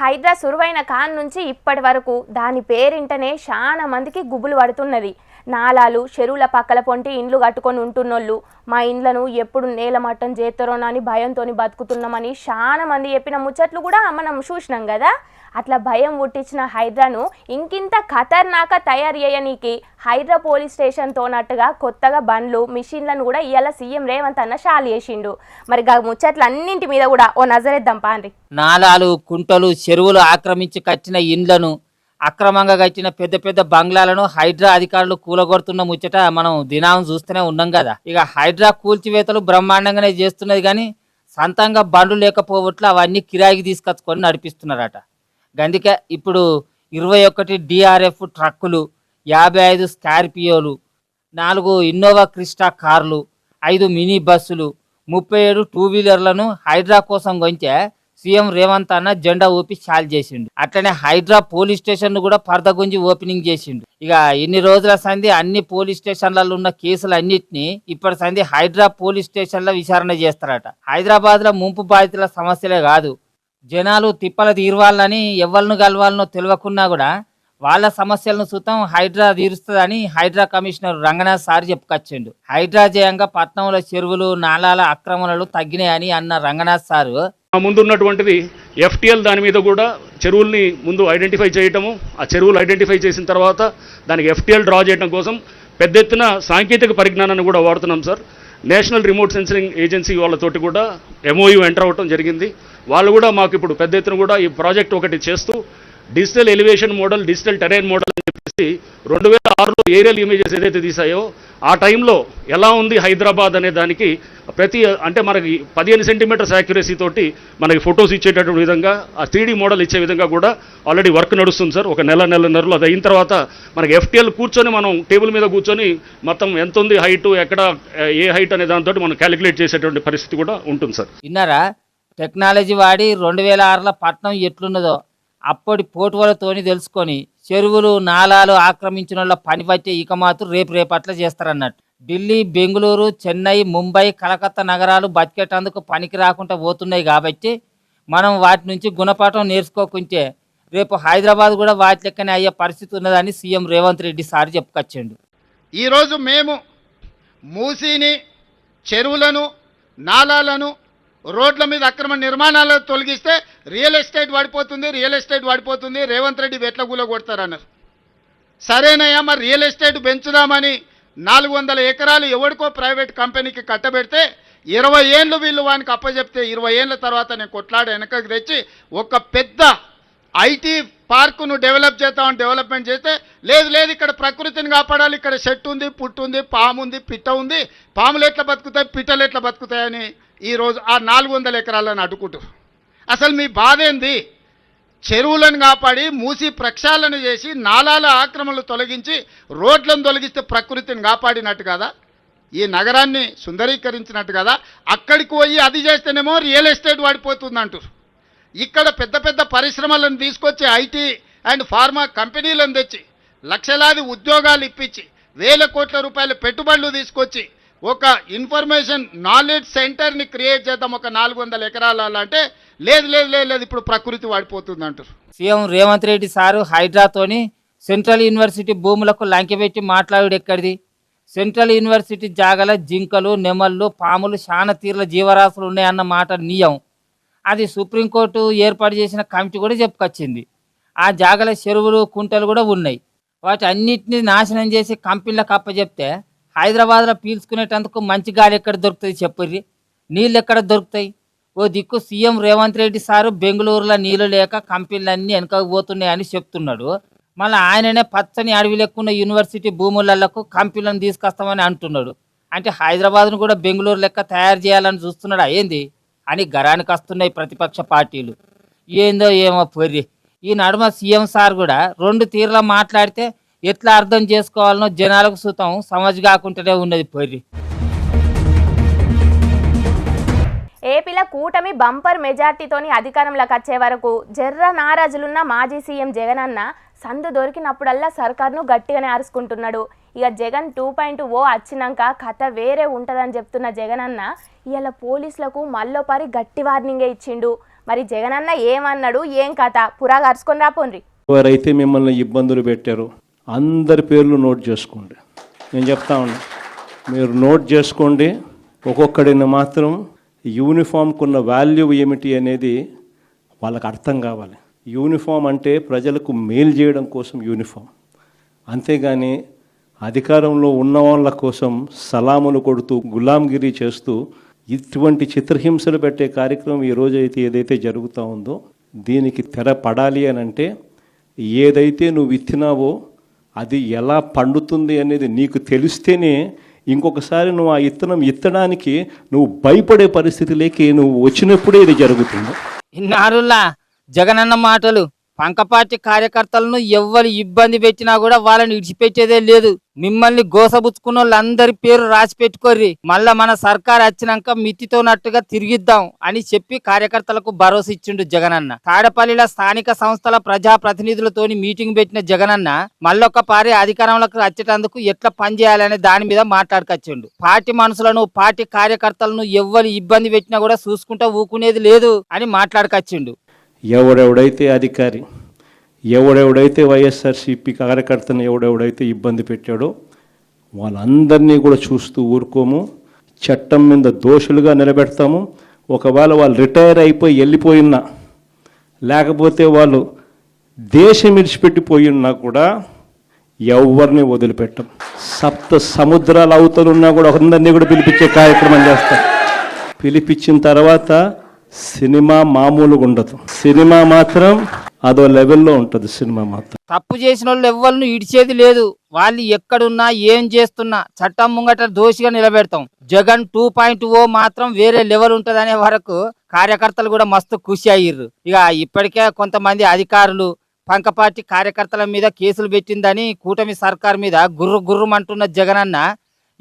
హైడ్రా సురువైన కాన్ నుంచి ఇప్పటి వరకు దాని పేరింటనే చాలా మందికి గుబులు పడుతున్నది. నాలాలు చెరువుల పక్కల పొంటి ఇండ్లు కట్టుకొని ఉంటున్నోళ్ళు మా ఇండ్లను ఎప్పుడు నేలమట్టం చేస్తారోనని భయంతో బతుకుతున్నామని చాలా మంది చెప్పిన ముచ్చట్లు కూడా మనం చూసినాం కదా. అట్లా భయం పుట్టించిన హైడ్రాను ఇంకింత ఖతర్నాక తయారు చేయనీకి హైడ్రా పోలీస్ స్టేషన్ తోనట్టుగా కొత్తగా బండ్లు మిషన్లను కూడా ఇవాళ సీఎం రేవంత్ అన్న షాలు చేసిండు. మరి ముచ్చట్లు అన్నింటి మీద కూడా ఓ నజరేద్దాం పాండ్రి. నాలాలు కుంటలు చెరువులు ఆక్రమించి కట్టిన ఇండ్లను అక్రమంగా కట్టిన పెద్ద పెద్ద బంగ్లాలను హైడ్రా అధికారులు కూలగొడుతున్న ముచ్చట మనం దినాం చూస్తూనే ఉన్నాం కదా. ఇక హైడ్రా కూల్చివేతలు బ్రహ్మాండంగానే చేస్తున్నది కానీ సొంతంగా బండ్లు లేకపోవట్లు అవన్నీ కిరాయికి తీసుకొచ్చుకొని నడిపిస్తున్నారట. అందుకే ఇప్పుడు 21 DRF ట్రక్కులు, 55 స్కార్పియోలు, 4 ఇన్నోవా క్రిస్టా కార్లు, 5 మినీ బస్సులు, 37 టూ వీలర్లను హైడ్రా కోసం కొంచె సీఎం రేవంత్ అన్న జెండా ఊపి చాలు చేసిండు. అట్లనే హైడ్రా పోలీస్ స్టేషన్ కూడా పరదగుంజి ఓపెనింగ్ చేసిండు. ఇక ఇన్ని రోజుల సంధి అన్ని పోలీస్ స్టేషన్లలో ఉన్న కేసులు అన్నిటినీ ఇప్పటి సంధి హైడ్రా పోలీస్ స్టేషన్లో విచారణ చేస్తారట. హైదరాబాద్ లో ముంపు బాధితుల సమస్యలే కాదు, జనాలు తిప్పల తీర్వాలని ఎవరిని కలవాలనో తెలియకున్నా కూడా వాళ్ళ సమస్యలను సుతం హైడ్రా తీరుస్తుందని హైడ్రా కమిషనర్ రంగనాథ్ సార్ చెప్పుకొచ్చిండు. హైడ్రా జయంగా పట్నంలో చెరువులు నాలాల ఆక్రమణలు తగ్గినాయని అన్న రంగనాథ్ సారు ముందున్నటువంటిది FTL దాని మీద కూడా చెరువుల్ని ముందు ఐడెంటిఫై చేయటము, ఆ చెరువులు ఐడెంటిఫై చేసిన తర్వాత దానికి FTL డ్రా చేయడం కోసం పెద్ద ఎత్తున సాంకేతిక పరిజ్ఞానాన్ని కూడా వాడుతున్నాం sir. National remote sensing agency వాళ్ళతోటి కూడా MOU ఎంటర్ అవ్వటం జరిగింది. వాళ్ళు కూడా మాకు ఇప్పుడు పెద్ద ఎత్తున కూడా ఈ ప్రాజెక్ట్ ఒకటి చేస్తూ digital elevation model, digital terrain model అని చెప్పేసి 2006లో ఏరియల్ ఇమేజెస్ ఏదైతే తీసాయో ఆ టైంలో ఎలా ఉంది హైదరాబాద్ అనే దానికి అంటే మనకి 15 సెంటీమీటర్స్ యాక్యురసీ తోటి మనకి ఫొటోస్ ఇచ్చేటటువంటి విధంగా ఆ 3D మోడల్ ఇచ్చే విధంగా కూడా ఆల్రెడీ వర్క్ నడుస్తుంది సార్. ఒక నెలన్నరలో అది అయిన తర్వాత మనకి FTL కూర్చొని మనం టేబుల్ మీద కూర్చొని మొత్తం ఎంత ఉంది హైట్, ఎక్కడ ఏ హైట్ అనే దాంతో మనం క్యాలిక్యులేట్ చేసేటువంటి పరిస్థితి కూడా ఉంటుంది సార్. విన్నారా, టెక్నాలజీ వాడి 2006లో పట్నం ఎట్లున్నదో అప్పటి పోటువలతోని తెలుసుకొని చెరువులు నాలాలు ఆక్రమించిన వాళ్ళ పని పట్టే ఇక మాత్రం రేపట్ల చేస్తారన్నట్టు. ఢిల్లీ, బెంగళూరు, చెన్నై, ముంబై, కలకత్తా నగరాలు బతికేటందుకు పనికి రాకుండా పోతున్నాయి కాబట్టి మనం వాటి నుంచి గుణపాఠం నేర్చుకోకుంటే రేపు హైదరాబాద్ కూడా వాటి లెక్కనే అయ్యే పరిస్థితి ఉన్నదని సీఎం రేవంత్ రెడ్డి సార్ చెప్పుకొచ్చిండు. ఈరోజు మేము మూసీని, చెరువులను, నాలాలను, రోడ్ల మీద అక్రమ నిర్మాణాలు తొలగిస్తే రియల్ ఎస్టేట్ పడిపోతుంది, రేవంత్ రెడ్డి వెట్ల కూల కొడతారన్నారు. సరేనయ్యా, మరి రియల్ ఎస్టేట్ పెంచుదామని 400 ఎకరాలు ఎవరికో ప్రైవేట్ కంపెనీకి కట్టబెడితే 20 ఏళ్ళు వీళ్ళు వానికి అప్పచెప్తే 20 ఏళ్ళ తర్వాత నేను కొట్లాడ వెనకకి తెచ్చి ఒక పెద్ద IT పార్కును డెవలప్మెంట్ చేస్తే లేదు ఇక్కడ ప్రకృతిని కాపాడాలి, ఇక్కడ చెట్టు ఉంది, పుట్టు ఉంది, పాము ఉంది, పిట్ట ఉంది, పాములు ఎట్లా బతుకుతాయి, పిట్టలు ఎట్లా బతుకుతాయని ఈరోజు ఆ 400 ఎకరాలను అడ్డుకుంటూ అసలు మీ బాధ ఏంది? చెరువులను కాపాడి మూసి ప్రక్షాళన చేసి నాలాల ఆక్రమణలు తొలగించి రోడ్లను తొలగిస్తే ప్రకృతిని కాపాడినట్టు కదా, ఈ నగరాన్ని సుందరీకరించినట్టు కదా. అక్కడికి పోయి అది చేస్తేనేమో రియల్ ఎస్టేట్ పడిపోతుందంటారు. ఇక్కడ పెద్ద పెద్ద పరిశ్రమలను తీసుకొచ్చి IT అండ్ ఫార్మా కంపెనీలను తెచ్చి లక్షలాది ఉద్యోగాలు ఇప్పించి వేల కోట్ల రూపాయల పెట్టుబడులు తీసుకొచ్చి ఒక ఇన్ఫర్మేషన్ నాలెడ్జ్ సెంటర్ని క్రియేట్ చేద్దాం ఒక 400 ఎకరాల అంటే లేదు ఇప్పుడు ప్రకృతి వాడిపోతుంది అంటారు. సీఎం రేవంత్ రెడ్డి సారు హైడ్రాతోని సెంట్రల్ యూనివర్సిటీ భూములకు లంకెపెట్టి మాట్లాడు ఎక్కడిది? సెంట్రల్ యూనివర్సిటీ జాగల జింకలు, నెమళ్ళు, పాములు, చాలా తీర్ల జీవరాశులు ఉన్నాయన్న మాట నియం. అది సుప్రీంకోర్టు ఏర్పాటు చేసిన కమిటీ కూడా చెప్పుకొచ్చింది. ఆ జాగల చెరువులు, కుంటలు కూడా ఉన్నాయి. వాటి అన్నిటినీ నాశనం చేసి కంపెనీలకు అప్పచెప్తే హైదరాబాద్లో పీల్చుకునేటందుకు మంచి గాలి ఎక్కడ దొరుకుతుంది చెప్పుర్రి? నీళ్ళు ఎక్కడ దొరుకుతాయి? ఓ దిక్కు సీఎం రేవంత్ రెడ్డి సారు బెంగళూరులో నీళ్లు లేక కంపెనీలన్నీ వెనకకు పోతున్నాయని చెప్తున్నాడు. మళ్ళీ ఆయననే పచ్చని అడవి లెక్కున్న యూనివర్సిటీ భూములకు కంపెనీలను తీసుకొస్తామని అంటున్నాడు. అంటే హైదరాబాద్ను కూడా బెంగళూరు లెక్క తయారు చేయాలని చూస్తున్నాడా ఏంది అని గరానికి వస్తున్నాయి ప్రతిపక్ష పార్టీలు. ఏందో ఏమో పొర్రి. ఈ నడుమ సీఎం సార్ కూడా 2 తీరులా మాట్లాడితే ఎట్లా అర్థం చేసుకోవాలనో జనాలకు సుతం సమజ్ కాకుండానే ఉన్నది పొర్రి. ఏపీలో కూటమి బంపర్ మెజార్టీతోని అధికారంలోకి వచ్చే వరకు జర్ర నారాజులున్న మాజీ సీఎం జగనన్న సందు దొరికినప్పుడల్లా సర్కార్ను గట్టిగానే అరుచుకుంటున్నాడు. ఇక జగన్ 2.0 వచ్చినాక కథ వేరే ఉంటుందని చెప్తున్న జగనన్న ఇలా పోలీసులకు మళ్ళోపారి గట్టి వార్నింగే ఇచ్చిండు. మరి జగనన్న ఏమన్నాడు, ఏం కథ పురాగా అరుచుకొని రాపోండ్రి. ఎవరైతే మిమ్మల్ని ఇబ్బందులు పెట్టారో అందరి పేర్లు నోట్ చేసుకోండి. నేను చెప్తా ఉన్నా, మీరు నోట్ చేసుకోండి. ఒక్కొక్కడిని మాత్రం యూనిఫామ్కు ఉన్న వాల్యూ ఏమిటి అనేది వాళ్ళకి అర్థం కావాలి. యూనిఫామ్ అంటే ప్రజలకు మేలు చేయడం కోసం యూనిఫామ్, అంతేగాని అధికారంలో ఉన్న వాళ్ళ కోసం సలాములు కొడుతూ గులాంగిరి చేస్తూ ఇటువంటి చిత్రహింసలు పెట్టే కార్యక్రమం ఈరోజు అయితే ఏదైతే జరుగుతూ ఉందో దీనికి తెర పడాలి అని అంటే ఏదైతే నువ్వు విత్తినావో అది ఎలా పండుతుంది అనేది నీకు తెలిస్తేనే ఇంకొకసారి నువ్వు ఆ ఇత్తనం ఇత్తడానికి నువ్వు భయపడే పరిస్థితిలోకి నువ్వు వచ్చినప్పుడే ఇది జరుగుతుంది. ఇన్నారులా జగనన్న మాటలు. పంకపార్టీ కార్యకర్తలను ఎవ్వరు ఇబ్బంది పెట్టినా కూడా వాళ్ళని ఇడిచిపెట్టేదే లేదు. మిమ్మల్ని గోసబుచ్చుకున్న వాళ్ళందరి పేరు రాసి పెట్టుకోర్రి, మళ్ళా మన సర్కార్ వచ్చినాక మితితోనట్టుగా తిరిగిద్దాం అని చెప్పి కార్యకర్తలకు భరోసా ఇచ్చిండు జగనన్న. తాడపల్లిలో స్థానిక సంస్థల ప్రజా ప్రతినిధులతోని మీటింగ్ పెట్టిన జగనన్న మళ్ళొక్క పారి అధికారంలోకి వచ్చేటందుకు ఎట్లా పనిచేయాలనే దాని మీద మాట్లాడుకొచ్చిండు. పార్టీ మనుషులను పార్టీ కార్యకర్తలను ఎవ్వరు ఇబ్బంది పెట్టినా కూడా చూసుకుంటా ఊకునేది లేదు అని మాట్లాడుకొచ్చిండు. ఎవడెవడైతే అధికారి, ఎవడెవడైతే వైఎస్ఆర్సీపీ కార్యకర్తను ఎవడెవడైతే ఇబ్బంది పెట్టాడో వాళ్ళందరినీ కూడా చూస్తూ ఊరుకోము. చట్టం మీద దోషులుగా నిలబెడతాము. ఒకవేళ వాళ్ళు రిటైర్ అయిపోయి వెళ్ళిపోయినా, లేకపోతే వాళ్ళు దేశం విడిచిపెట్టిపోయినా కూడా ఎవరిని వదిలిపెట్టం. సప్త సముద్రాల అవతలున్నా కూడా అందరినీ కూడా పిలిపించే కార్యక్రమం చేస్తాం. పిలిపించిన తర్వాత సినిమా మామూలుగా ఉండదు. సినిమా మాత్రం అదో లెవెల్లో ఉంటుంది. సినిమా మాత్రం తప్పు చేసిన వాళ్ళు ఎవ్వరిని ఇడిచేది లేదు. వాళ్ళు ఎక్కడున్నా ఏం చేస్తున్నా చట్టం ముంగట దోషిగా నిలబెడతాం. జగన్ 2.0 మాత్రం వేరే లెవెల్ ఉంటదనే వరకు కార్యకర్తలు కూడా మస్తు ఖుషి అయ్యిర్రు. ఇక ఇప్పటికే కొంతమంది అధికారులు పంకపార్టీ కార్యకర్తల మీద కేసులు పెట్టిందని కూటమి సర్కార్ మీద గుర్రుమంటున్న జగనన్న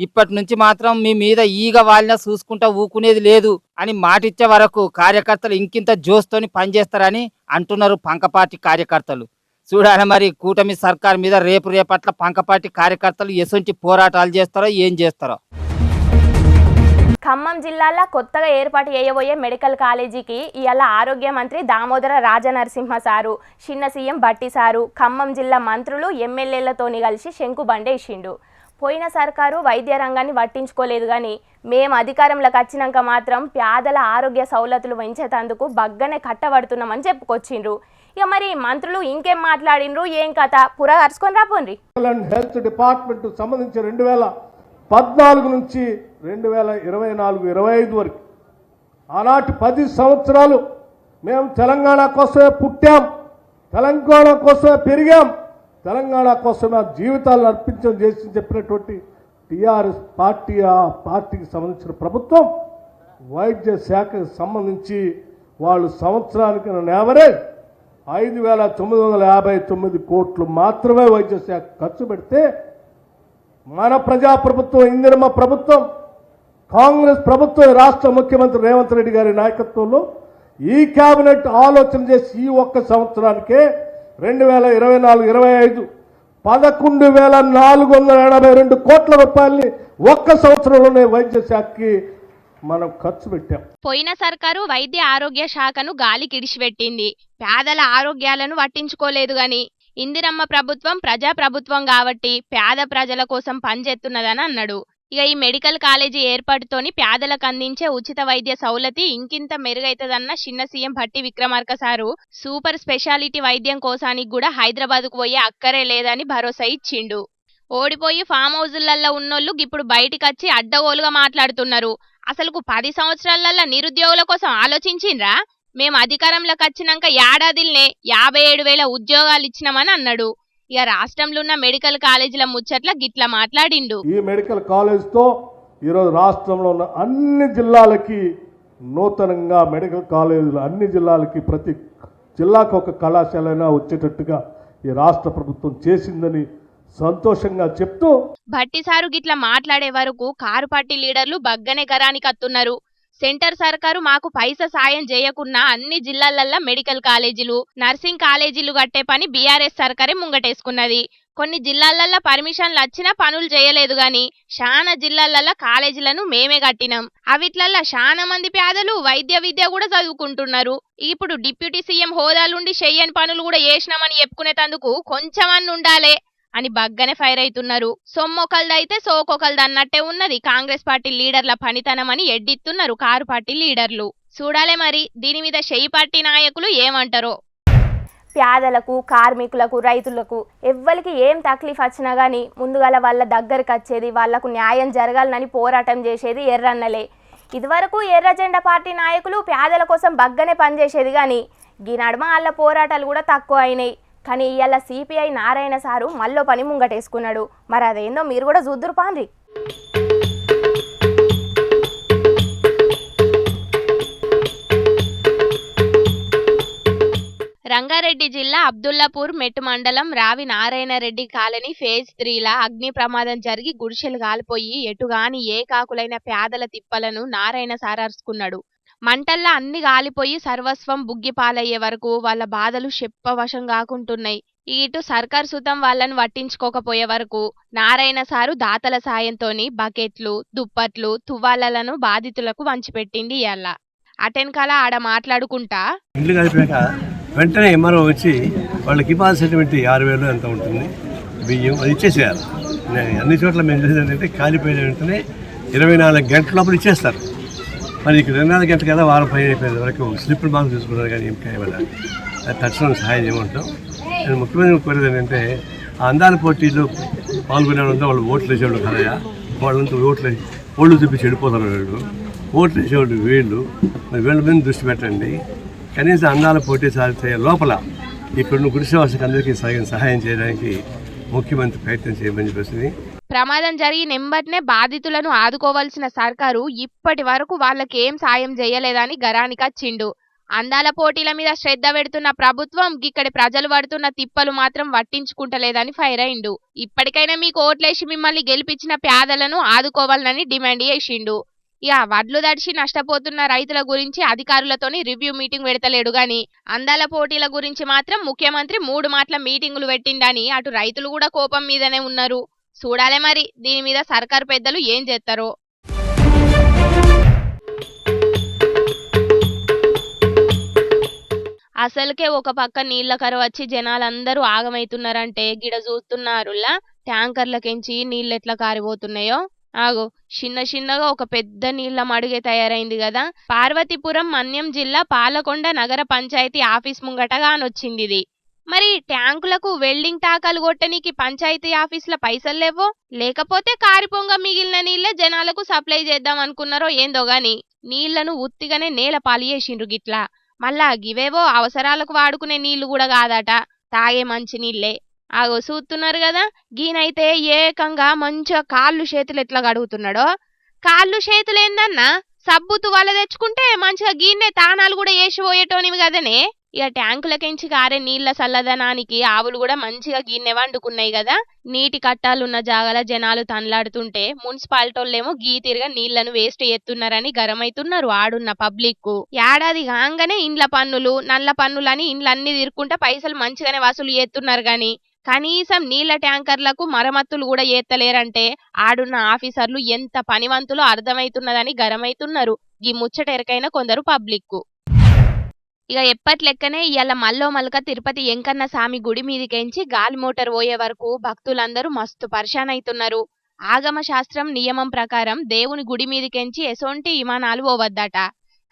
ఇప్పటి నుంచి మాత్రం మీ మీద ఈగ వాళ్ళ చూసుకుంటా ఊకునేది లేదు అని మాటిచ్చే వరకు కార్యకర్తలు ఇంకింత జోస్తోని పనిచేస్తారని అంటున్నారు పంకపార్టీ కార్యకర్తలు. చూడాలి మరి కూటమి సర్కార్ మీద రేపట్ల పంకపార్టీ కార్యకర్తలు ఎసొంటి పోరాటాలు చేస్తారో ఏం చేస్తారో. ఖమ్మం జిల్లాలో కొత్తగా ఏర్పాటు చేయబోయే మెడికల్ కాలేజీకి ఇవాళ ఆరోగ్య మంత్రి దామోదర రాజనరసింహ సారు, చిన్న సీఎం బట్టి సారు, ఖమ్మం జిల్లా మంత్రులు ఎమ్మెల్యేలతోని కలిసి శంకుబండేసిండు. పోయిన సర్కారు వైద్య రంగాన్ని పట్టించుకోలేదు, కానీ మేము అధికారంలోకి వచ్చినాక మాత్రం పేదల ఆరోగ్య సౌలతులు పెంచేందుకు బగ్గనే కట్టబడుతున్నామని చెప్పుకొచ్చిండ్రు. ఇక మరి మంత్రులు ఇంకేం మాట్లాడిండ్రు, ఏం కథ పురా అరుచుకొని రాపోండ్రి. హెల్త్ డిపార్ట్మెంట్ సంబంధించి 2014 నుంచి 2024-25 వరకు ఆనాటి 10 సంవత్సరాలు మేము తెలంగాణ కోసమే పుట్టాం, తెలంగాణ కోసమే పెరిగాం, తెలంగాణ కోసమే ఆ జీవితాలను అర్పించడం చేసి చెప్పినటువంటి టీఆర్ఎస్ పార్టీ, ఆ పార్టీకి సంబంధించిన ప్రభుత్వం వైద్య శాఖకు సంబంధించి వాళ్ళు సంవత్సరానికి యావరేజ్ 5,959 కోట్లు మాత్రమే వైద్య శాఖ ఖర్చు పెడితే మన ప్రజాప్రభుత్వం, ఇందిరమ్మ ప్రభుత్వం, కాంగ్రెస్ ప్రభుత్వం, రాష్ట్ర ముఖ్యమంత్రి రేవంత్ రెడ్డి గారి నాయకత్వంలో ఈ కేబినెట్ ఆలోచన చేసి ఈ ఒక్క సంవత్సరానికే 2024-25 11,482 కోట్ల రూపాయలని ఒక్క సంవత్సరంలోనే వైద్య శాఖకి మనం ఖర్చు పెట్టాం. పోయిన సర్కారు వైద్య ఆరోగ్య శాఖను గాలికి ఇడిచిపెట్టింది, పేదల ఆరోగ్యాలను పట్టించుకోలేదు. గాని ఇందిరమ్మ ప్రభుత్వం ప్రజా ప్రభుత్వం కాబట్టి పేద ప్రజల కోసం పనిచేస్తున్నదని అన్నాడు. ఇక ఈ మెడికల్ కాలేజీ ఏర్పాటుతోని పేదలకు అందించే ఉచిత వైద్య సౌలతి ఇంకింత మెరుగైతదన్న చిన్న CM Bhatti Vikramarka sir super speciality వైద్యం కోసానికి కూడా హైదరాబాద్కు పోయే అక్కరే లేదని భరోసా ఇచ్చిండు. ఓడిపోయి ఫామ్ హౌజులలో ఉన్నోళ్ళు ఇప్పుడు బయటికి వచ్చి అడ్డగోలుగా మాట్లాడుతున్నారు. అసలుకు 10 సంవత్సరాలలో నిరుద్యోగుల కోసం ఆలోచించిండ్రా? మేము అధికారంలోకి వచ్చినాక ఏడాదిల్నే 57,000 ఉద్యోగాలు ఇచ్చినామని అన్నాడు. ఇక రాష్ట్రంలో ఉన్న మెడికల్ కాలేజీల ముచ్చట్ల గిట్లా మాట్లాడిండు. ఈ మెడికల్ కాలేజ్తో ఈరోజు రాష్ట్రంలో ఉన్న అన్ని జిల్లాలకి నూతనంగా మెడికల్ కాలేజీలు, అన్ని జిల్లాలకి ప్రతి జిల్లాకు ఒక కళాశాలైనా వచ్చేటట్టుగా ఈ రాష్ట్ర ప్రభుత్వం చేసిందని సంతోషంగా చెప్తూ భట్టి సారు గిట్లా మాట్లాడే వరకు కారు పార్టీ లీడర్లు బగ్గనే గరానికి అత్తున్నారు. సెంటర్ సర్కారు మాకు పైసా సాయం చేయకున్నా అన్ని జిల్లాలల్లా మెడికల్ కాలేజీలు నర్సింగ్ కాలేజీలు కట్టే పని బీఆర్ఎస్ సర్కారే ముంగటేసుకున్నది. కొన్ని జిల్లాలల్లా పర్మిషన్లు వచ్చినా పనులు చేయలేదు గాని శానా జిల్లాలల్లా కాలేజీలను మేమే కట్టినాం. అవిట్లల్లా శానా మంది పేదలు వైద్య విద్య కూడా చదువుకుంటున్నారు. ఇప్పుడు డిప్యూటీ సీఎం హోదాలుండి చెయ్యని పనులు కూడా చేసినామని చెప్పుకునేటందుకు కొంచెమన్నా ఉండాలే అని బగ్గనే ఫైర్ అవుతున్నారు. సొమ్మొకల్దైతే సోకొకల్ది అన్నట్టే ఉన్నది కాంగ్రెస్ పార్టీ లీడర్ల పనితనం అని ఎడ్డిస్తున్నారు కారు పార్టీ లీడర్లు. చూడాలే మరి దీని మీద షెయి పార్టీ నాయకులు ఏమంటారో. పేదలకు కార్మికులకు రైతులకు ఎవ్వరికి ఏం తక్లీఫ్ వచ్చినా కానీ ముందుగాల వాళ్ళ దగ్గరికి వచ్చేది వాళ్లకు న్యాయం జరగాలని పోరాటం చేసేది ఎర్రన్నలే. ఇదివరకు ఎర్ర జెండా పార్టీ నాయకులు పేదల కోసం బగ్గనే పనిచేసేది కానీ ఈ నడుమ వాళ్ళ పోరాటాలు కూడా తక్కువ అయినాయి. కానీ ఇవాళ సిపిఐ నారాయణ సారు మళ్ళీ పని ముంగటేసుకున్నాడు. మరి అదేందో మీరు కూడా చూద్దురు పాండ్రి. రంగారెడ్డి జిల్లా అబ్దుల్లాపూర్ మెట్టు మండలం రావి నారాయణ రెడ్డి కాలనీ ఫేజ్ 3లా అగ్ని ప్రమాదం జరిగి గుడిసెలు కాలిపోయి ఎటుగాని ఏ కాకులైన పేదల తిప్పలను నారాయణ సారార్చుకున్నాడు. మంటల్లా అన్ని గాలిపోయి సర్వస్వం బుగ్గిపాలయ్యే వరకు వాళ్ళ బాధలు చెప్పవశం కాకుంటున్నాయి. ఇటు సర్కార్ సుతం వాళ్ళను పట్టించుకోకపోయే వరకు నారాయణ సారు దాతల సాయంతోని బకెట్లు దుప్పట్లు తువ్వాళ్లను బాధితులకు వంచిపెట్టింది. ఇయాల అటెన్కాల ఆడ మాట్లాడుకుంటా ఇండ్లు కలిపాక వెంటనే ఎంఆర్ఓ వచ్చి వాళ్ళకి ఇవ్వాల్సినటువంటి 6,000 ఎంత ఉంటుంది బియ్యం అది ఇచ్చేసేయాలి. అన్ని చోట్ల మేము చేసేది ఏంటంటే కాలిపోయిన వెంటనే 24 గంటల లోపల ఇచ్చేస్తారు. మరి ఇక్కడ 24 గంటలు కదా వారం పైన అయిపోయిన వరకు స్లిప్పులు బాగా చూసుకున్నారు కానీ ఇంకా ఇవ్వాలి. అది తక్షణం సహాయం చేయమంటాం. నేను ముఖ్యమైన కోరేది ఏంటంటే ఆ అందాల పోటీలో పాల్గొనే వాళ్ళు ఓట్లు వేసేవాళ్ళు కదయా, వాళ్ళంతా ఓళ్ళు చూపించి చెడిపోతారు. ఓట్లు వేసేవాళ్ళు వీళ్ళు, మరి వీళ్ళ మీద దృష్టి పెట్టండి. కనీసం అందాల పోటీ సాధించే లోపల ఇప్పుడున్న గుడిసెవాసులకు అందరికీ సహాయం చేయడానికి ముఖ్యమంత్రి ప్రయత్నం చేయమని చెప్పేసి. ప్రమాదం జరిగిన ఎంబటనే బాధితులను ఆదుకోవాల్సిన సర్కారు ఇప్పటి వరకు వాళ్ళకి ఏం సాయం చేయలేదని గరానికచ్చిండు. అందాల పోటీల మీద శ్రద్ధ పెడుతున్న ప్రభుత్వం ఇక్కడి ప్రజలు పడుతున్న తిప్పలు మాత్రం పట్టించుకుంటలేదని ఫైర్ అయిండు. ఇప్పటికైనా మీకు ఓట్లేసి మిమ్మల్ని గెలిపించిన పేదలను ఆదుకోవాలని డిమాండ్ చేసిండు. ఇక వడ్లు దడిచి నష్టపోతున్న రైతుల గురించి అధికారులతోని రివ్యూ మీటింగ్ పెడతలేడు గాని అందాల పోటీల గురించి మాత్రం ముఖ్యమంత్రి 3 మాటల మీటింగులు పెట్టిండని అటు రైతులు కూడా కోపం మీదనే ఉన్నారు. చూడాలే మరి దీని మీద సర్కారు పెద్దలు ఏం చేస్తారో. అసలుకే ఒక పక్క నీళ్ల కరువు వచ్చి జనాలందరూ ఆగమైతున్నారంటే గిడ చూస్తున్నారులా ట్యాంకర్లకెంచి నీళ్ళు ఎట్లా కారిపోతున్నాయో. ఆగో చిన్నగా ఒక పెద్ద నీళ్ల మడుగే తయారైంది కదా. పార్వతీపురం మన్యం జిల్లా పాలకొండ నగర పంచాయతీ ఆఫీస్ ముంగటగానొచ్చింది ఇది. మరి ట్యాంకులకు వెల్డింగ్ టాకాలు కొట్టనీకి పంచాయతీ ఆఫీసుల పైసలు లేవో లేకపోతే కారిపోంగా మిగిలిన నీళ్లే జనాలకు సప్లై చేద్దాం అనుకున్నారో ఏందో గాని నీళ్లను ఉత్తిగానే నేల పాలు చేసిండ్రు గిట్లా. మళ్ళా గివేవో అవసరాలకు వాడుకునే నీళ్లు కూడా కాదట, తాగే మంచి నీళ్లే. ఆగో చూస్తున్నారు కదా, గీనైతే ఏకంగా మంచిగా కాళ్ళు చేతులు ఎట్లా గడుగుతున్నాడో. కాళ్ళు చేతులు ఏందన్నా సబ్బు తువాల తెచ్చుకుంటే మంచిగా గీన్నే తానాలు కూడా వేసి పోయేటోనివి కదనే. ఇక ట్యాంకులకెంచి కారే నీళ్ల చల్లదనానికి ఆవులు కూడా మంచిగా గిన్నె వండుకున్నాయి కదా. నీటి కట్టాలున్న జాగల జనాలు తనలాడుతుంటే మున్సిపాలిటోళ్ళేమో గీతిరిగా నీళ్లను వేస్ట్ చేస్తున్నారని గరమైతున్నారు ఆడున్న పబ్లిక్ కు. ఏడాది కాగానే ఇండ్ల పన్నులు నల్ల పన్నులని ఇండ్లన్నీ తిరుక్కుంటే పైసలు మంచిగానే వసూలు చేస్తున్నారు గాని కనీసం నీళ్ల ట్యాంకర్లకు మరమ్మతులు కూడా చేత్తలేరంటే ఆడున్న ఆఫీసర్లు ఎంత పనివంతులో అర్థమైతున్నదని గరమైతున్నారు ఈ ముచ్చట ఎరకైన కొందరు పబ్లిక్ కు. ఇక ఎప్పట్లెక్కనే ఇవాళ మల్లో మల్క తిరుపతి ఎంకన్న స్వామి గుడి మీదికెంచి గాలి మోటార్ పోయే వరకు భక్తులందరూ మస్తు పరిశాన్ అవుతున్నారు. ఆగమ శాస్త్రం నియమం ప్రకారం దేవుని గుడి మీదికెంచి ఎసొంటి విమానాలు పోవద్దట.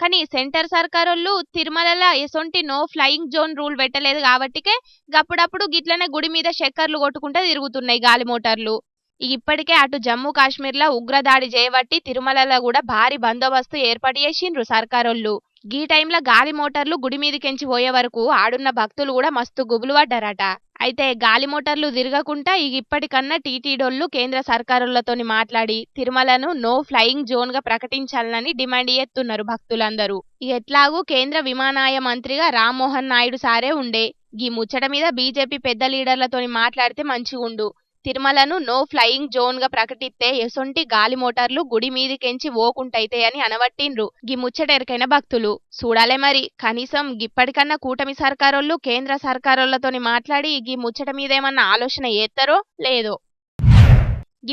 కానీ సెంటర్ సర్కారోళ్ళు తిరుమలలో ఎసొంటి నో ఫ్లయింగ్ జోన్ రూల్ పెట్టలేదు కాబట్టికే గప్పుడప్పుడు గిట్లనే గుడి మీద చక్కర్లు కొట్టుకుంటే తిరుగుతున్నాయి గాలి మోటార్లు. ఇప్పటికే అటు జమ్మూ కాశ్మీర్లో ఉగ్రదాడి చేయబట్టి తిరుమలలో కూడా భారీ బందోబస్తు ఏర్పాటు చేసిండ్రు సర్కారోళ్ళు. గీ టైంలో గాలి మోటార్లు గుడి మీదికెంచి పోయే వరకు ఆడున్న భక్తులు కూడా మస్తు గుబులు పడ్డారట. అయితే గాలి మోటార్లు తిరగకుండా ఇప్పటికన్నా టీటీడోళ్లు కేంద్ర సర్కారులతోని మాట్లాడి తిరుమలను నో ఫ్లయింగ్ జోన్ గా ప్రకటించాలని డిమాండ్ చేస్తున్నారు భక్తులందరూ. ఎట్లాగూ కేంద్ర విమానాయ మంత్రిగా రామ్మోహన్ నాయుడు సారే ఉండే. ఈ ముచ్చట మీద బీజేపీ పెద్ద లీడర్లతోని మాట్లాడితే మంచిగుండు. తిరుమలను నో ఫ్లయింగ్ జోన్ గా ప్రకటిస్తే ఎసొంటి గాలి మోటార్లు గుడి మీదికెంచి ఓకుంటైతే అని అనవట్టిండ్రు గీ ముచ్చటెరికైన భక్తులు. చూడాలే మరి కనీసం గిప్పటికన్నా కూటమి సర్కారోళ్ళు కేంద్ర సర్కారోళ్ళతోని మాట్లాడి గీ ముచ్చట మీదేమన్నా ఆలోచన చేస్తారో లేదో.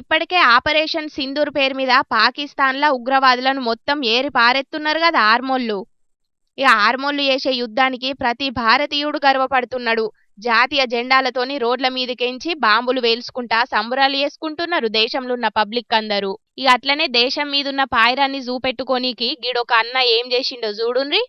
ఇప్పటికే ఆపరేషన్ సింధూర్ పేరు మీద పాకిస్తాన్ల ఉగ్రవాదులను మొత్తం ఏరి పారెత్తున్నారు కదా ఆర్మోళ్ళు. ఇక ఆర్మోళ్ళు చేసే యుద్ధానికి ప్రతి భారతీయుడు గర్వపడుతున్నాడు. జాతీయ జెండాలతోని రోడ్ల మీదకెంచి బాంబులు వేల్చుకుంటా సంబరాలు చేసుకుంటున్నారు దేశంలో ఉన్న పబ్లిక్ అందరూ. ఇక అట్లనే దేశం మీదున్న పాయరాన్ని చూపెట్టుకోనీకి గిడొక అన్న ఏం చేసిండో చూడుండ్రి.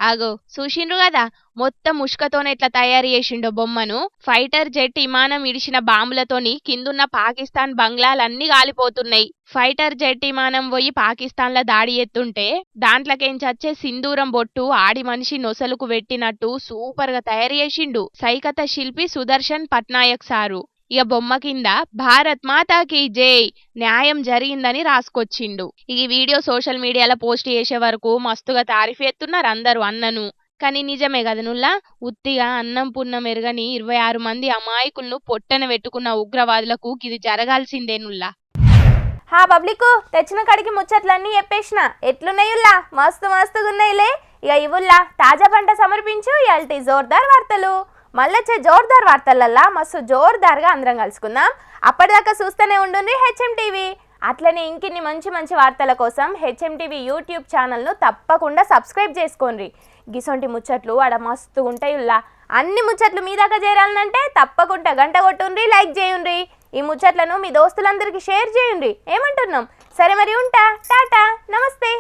ఆగో చూసిండ్రు కదా మొత్తం ముష్కతోనే ఎట్లా తయారు చేసిండో బొమ్మను. ఫైటర్ జెట్ విమానం ఇడిచిన బాంబులతోని కిందున్న పాకిస్తాన్ బంగ్లాలన్నీ కాలిపోతున్నాయి. ఫైటర్ జెట్ విమానం పోయి పాకిస్తాన్ల దాడి ఎత్తుంటే దాంట్లోకెంచచ్చే సింధూరం బొట్టు ఆడి మనిషి నొసలుకు పెట్టినట్టు సూపర్ గా తయారు చేసిండు సైకత శిల్పి సుదర్శన్ పట్నాయక్ సారు. ఇక బొమ్మ కింద భారత్ మాతాకి జై న్యాయం జరిగిందని రాసుకొచ్చిండు. ఈ వీడియో సోషల్ మీడియాలో పోస్ట్ చేసే వరకు మస్తుగా తారీఫ్ ఎత్తున్నారు అందరూ అన్నను. కానీ నిజమే కదనుల్లా ఉత్తిగా అన్నం పున్నం ఎరగని 26 మంది అమాయకులను పొట్టన పెట్టుకున్న ఉగ్రవాదులకు ఇది జరగాల్సిందేనుల్లా. హా పబ్లిక్ తెచ్చిన కడికి ముచ్చట్లన్నీ చెప్పేసిన ఎట్లున్నాయుల్లా మస్తు మస్తుగున్నాయిలే. ఇక ఇవుల్లా తాజా పంట సమర్పించు ఎల్టీ జోర్దార్ వార్తలు. మళ్ళొచ్చే జోర్దార్ వార్తలల్లా మస్తు జోర్దార్గా అందరం కలుసుకుందాం. అప్పటిదాకా చూస్తూనే ఉండండి హెచ్ఎం టీవీ. అట్లనే ఇంకిన్ని మంచి మంచి వార్తల కోసం హెచ్ఎం టీవీ యూట్యూబ్ ఛానల్ను తప్పకుండా సబ్స్క్రైబ్ చేసుకోండి. గిసొంటి ముచ్చట్లు ఆడ మస్తు ఉంటాయుల్లా. అన్ని ముచ్చట్లు మీ దాకా చేరాలంటే తప్పకుండా గంట కొట్టుండ్రి, లైక్ చేయండి. ఈ ముచ్చట్లను మీ దోస్తులందరికీ షేర్ చేయండి. ఏమంటున్నాం? సరే మరి ఉంటా. టాటా, నమస్తే.